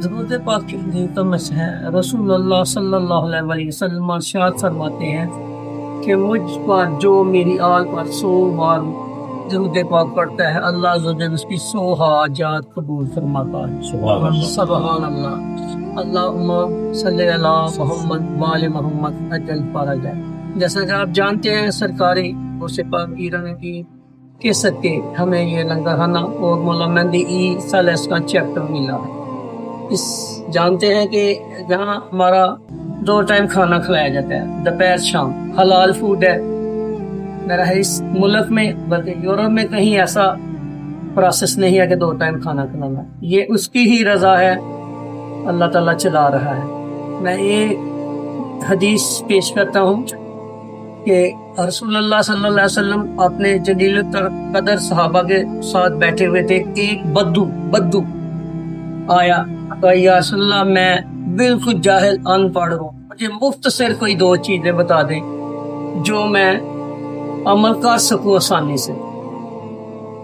ضرورت پاک کی فضیلتوں میں سے ہے رسول اللہ صلی اللہ علیہ وسلم ارشاد فرماتے ہیں کہ مجھ پر جو میری آل پر 100 بار ضرورت پاک پڑھتا ہے اللہ عز و جل اس کی 100 حاجات قبول فرماتا ہے۔ سبحان اللہ۔ اللہم صلی علی محمد وآل محمد اجل فرجہ۔ جیسا کہ آپ جانتے ہیں سرکاری غوث پاک ایران کی کیسٹ کے ہمیں یہ لنگرخانہ اور مولا مہندی سالس کا چیپٹر ملا ہے۔ اس جانتے ہیں کہ یہاں ہمارا 2 ٹائم کھانا کھلایا جاتا ہے، دوپہر شام، حلال فوڈ ہے۔ میرا ہے اس ملک میں بلکہ یورپ میں کہیں ایسا پروسیس نہیں ہے کہ 2 ٹائم کھانا کھلانا، یہ اس کی ہی رضا ہے، اللہ تعالیٰ چلا رہا ہے۔ میں یہ حدیث پیش کرتا ہوں کہ رسول اللہ صلی اللہ علیہ وسلم اپنے جلیل القدر صحابہ کے ساتھ بیٹھے ہوئے تھے، ایک بدو آیا کہ یا رسول اللہ میں بالکل جاہل ان پڑھ ہوں، مجھے مختصر کوئی 2 چیزیں بتا دیں جو میں عمل کر سکوں آسانی سے۔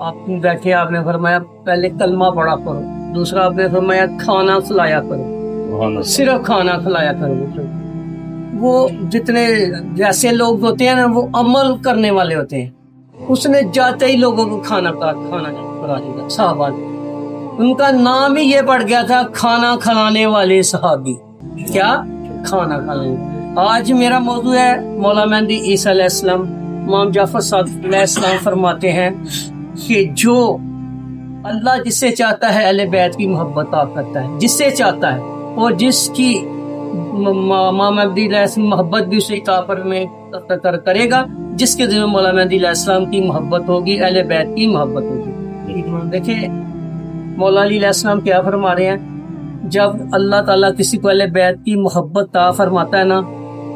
آپ بیٹھے، آپ نے فرمایا پہلے کلمہ پڑھا کرو، دوسرا آپ نے فرمایا کھانا کھلایا کرو، صرف کھانا کھلایا کرو۔ وہ جتنے جیسے لوگ ہوتے ہیں نا وہ عمل کرنے والے ہوتے ہیں، اس نے جاتے ہی لوگوں کو کھانا کرا دیا۔ صحابہ ان کا نام ہی یہ پڑ گیا تھا، کھانا کھلانے والے صحابی۔ کیا؟ کھانا کھلانے۔ آج میرا موضوع ہے مولا مہندی عیسیٰ علیہ السلام۔ امام جعفر صادق علیہ السلام فرماتے ہیں کہ جو اللہ جس سے چاہتا ہے اہل بیت کی محبت عطا کرتا ہے، جس سے چاہتا ہے، اور جس کی امام مہدی علیہ السلام محبت بھی اسے عطا کرے گا جس کے دل میں مولا مہدی علیہ السلام کی محبت ہوگی، اہل بیت کی محبت ہوگی۔ دیکھیں مولا علی علیہ السلام کیا فرما رہے ہیں، جب اللہ تعالیٰ کسی کو اہل بیت کی محبت عطا فرماتا ہے نا،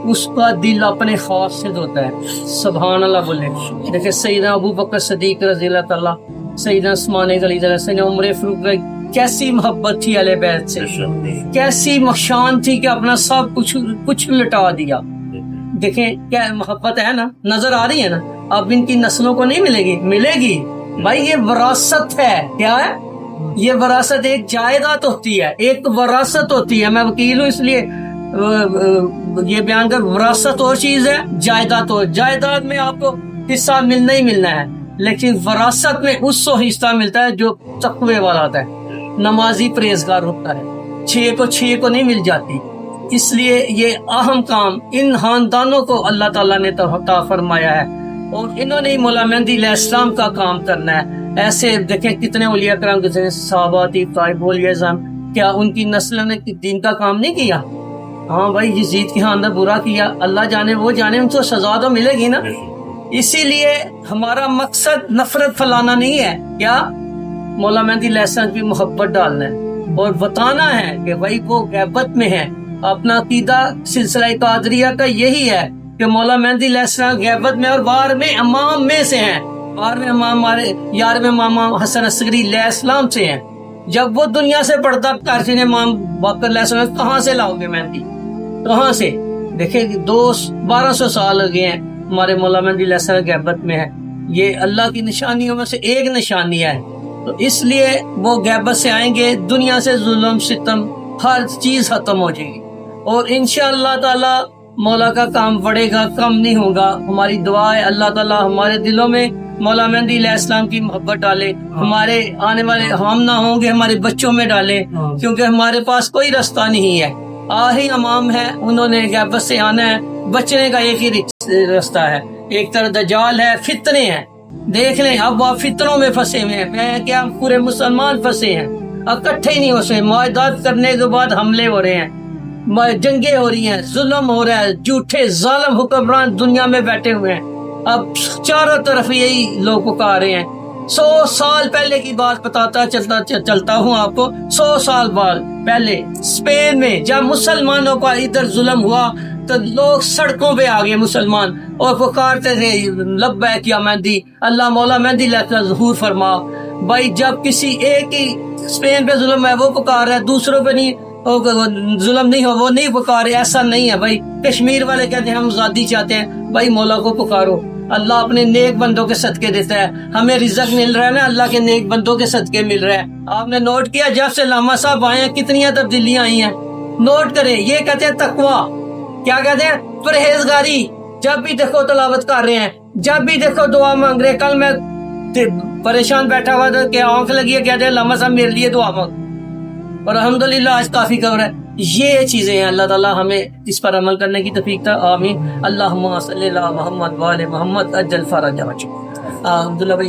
اس کا دل اپنے خوف سے دھوتا ہے۔ سبحان اللہ بولے۔ دیکھیں سیدنا ابو بکر صدیق رضی اللہ تعالیٰ، سیدنا عثمان غنی، سیدنا عمر فاروق، کیسی محبت تھی اہل بیت سے، کیسی مشان تھی کہ اپنا سب کچھ لٹا دیا۔ دیکھیں کیا محبت ہے نا، نظر آ رہی ہے نا۔ اب ان کی نسلوں کو نہیں ملے گی بھائی، یہ وراثت ہے۔ کیا ہے یہ وراثت؟ ایک جائیداد ہوتی ہے، ایک وراثت ہوتی ہے۔ میں وکیل ہوں اس لیے یہ بیان کر، وراثت اور چیز ہے، جائیداد اور جائیداد میں آپ کو حصہ ملنا ہی ملنا ہے، لیکن وراثت میں اس کو حصہ ملتا ہے جو تقوی والا ہوتا ہے، نمازی پرہیزگار ہوتا ہے۔ 6 کو نہیں مل جاتی۔ اس لیے یہ اہم کام ان خاندانوں کو اللہ تعالیٰ نے عطا فرمایا ہے، اور انہوں نے مولا مہندی علیہ السلام کا کام کرنا ہے۔ ایسے دیکھیں کتنے اولیاء کرام، کتنے صحابہ تھی، طائب اولیاء اعظم، کیا ان کی نسل نے دین کا کام نہیں کیا؟ ہاں بھائی، یزید کی خاندان برا کیا، اللہ جانے وہ جانے، ان کو سزا تو ملے گی نا۔ اسی لیے ہمارا مقصد نفرت پھیلانا نہیں ہے، کیا مولا مہندی علیہ السلام کی محبت ڈالنا ہے اور بتانا ہے کہ بھائی وہ غیبت میں ہے۔ اپنا عقیدہ سلسلہ قادریہ کا یہی ہے کہ مولا مہندی علیہ السلام غیبت میں اور بار میں امام میں سے ہیں، بار میں امام ہمارے 11ویں امام حسن عسکری علیہ السلام سے ہیں۔ جب وہ دنیا سے پردہ کرتے امام باقر علیہ السلام، کہاں سے لاؤ گے مہندی؟ کہاں سے؟ دیکھیں 1200 سال ہو گئے ہیں ہمارے مولا مہندی علیہ السلام غیبت میں ہے۔ یہ اللہ کی نشانیوں میں سے ایک نشانی ہے، تو اس لیے وہ غیبت سے آئیں گے، دنیا سے ظلم ستم ہر چیز ختم ہو جائے گی، اور انشاءاللہ تعالی مولا کا کام بڑھے گا، کم نہیں ہوگا۔ ہماری دعا ہے اللہ تعالی ہمارے دلوں میں مولا مہندی علیہ السلام کی محبت ڈالے، ہمارے آنے والے ہم نہ ہوں گے ہمارے بچوں میں ڈالے، کیونکہ ہمارے پاس کوئی رستہ نہیں ہے۔ آہی امام ہے، انہوں نے غیبت سے آنا ہے، بچنے کا ایک ہی رستہ ہے۔ ایک طرف دجال ہے، فتنے ہیں، دیکھ لیں اب آپ فتنوں میں پھنسے ہوئے ہیں، کیا پورے مسلمان پھنسے ہیں، اکٹھے ہی نہیں ہو سکے۔ معاہدات کرنے کے بعد حملے ہو رہے ہیں، جنگیں ہو رہی ہیں، ظلم ہو رہا ہے، جھوٹے ظالم حکمران دنیا میں بیٹھے ہوئے ہیں۔ اب چاروں طرف یہی لوگ پکار رہے ہیں۔ 100 سال پہلے کی بات بتاتا چلتا ہوں آپ کو۔ 100 سال بعد پہلے اسپین میں جب مسلمانوں کا ادھر ظلم ہوا تو لوگ سڑکوں پہ آ گئے مسلمان، اور پکارتے تھے لبیک یا مہندی، اللہ مولا مہندی علیہ ظہور فرما۔ بھائی جب کسی ایک ہی اسپین پہ ظلم ہے وہ پکار رہا ہے، دوسروں پہ نہیں ظلم نہیں ہو وہ نہیں پکارے، ایسا نہیں ہے بھائی۔ کشمیر والے کہتے ہیں ہم آزادی چاہتے ہیں، بھائی مولا کو پکارو۔ اللہ اپنے نیک بندوں کے صدقے دیتا ہے. ہمیں رزق مل رہا ہے نا اللہ کے نیک بندوں کے صدقے مل رہا ہے. آپ نے نوٹ کیا جب سے علامہ صاحب آئے ہیں کتنی تبدیلیاں آئی ہیں. نوٹ کریں, یہ کہتے ہیں تقویٰ, کیا کہتے ہیں, پرہیزگاری. جب بھی دیکھو تلاوت کر رہے ہیں, جب بھی دیکھو دعا مانگ رہے. کل میں پریشان بیٹھا ہوا تھا کہ آنکھ لگی ہے, کہتے ہیں علامہ صاحب میرے لیے دعا مانگ, اور الحمدللہ آج کافی کور ہے. یہ چیزیں ہیں, اللہ تعالیٰ ہمیں اس پر عمل کرنے کی توفیق تھا. آمین. اللہم صلی اللہ محمد وآل محمد اجل فرج. عبداللہ بھائی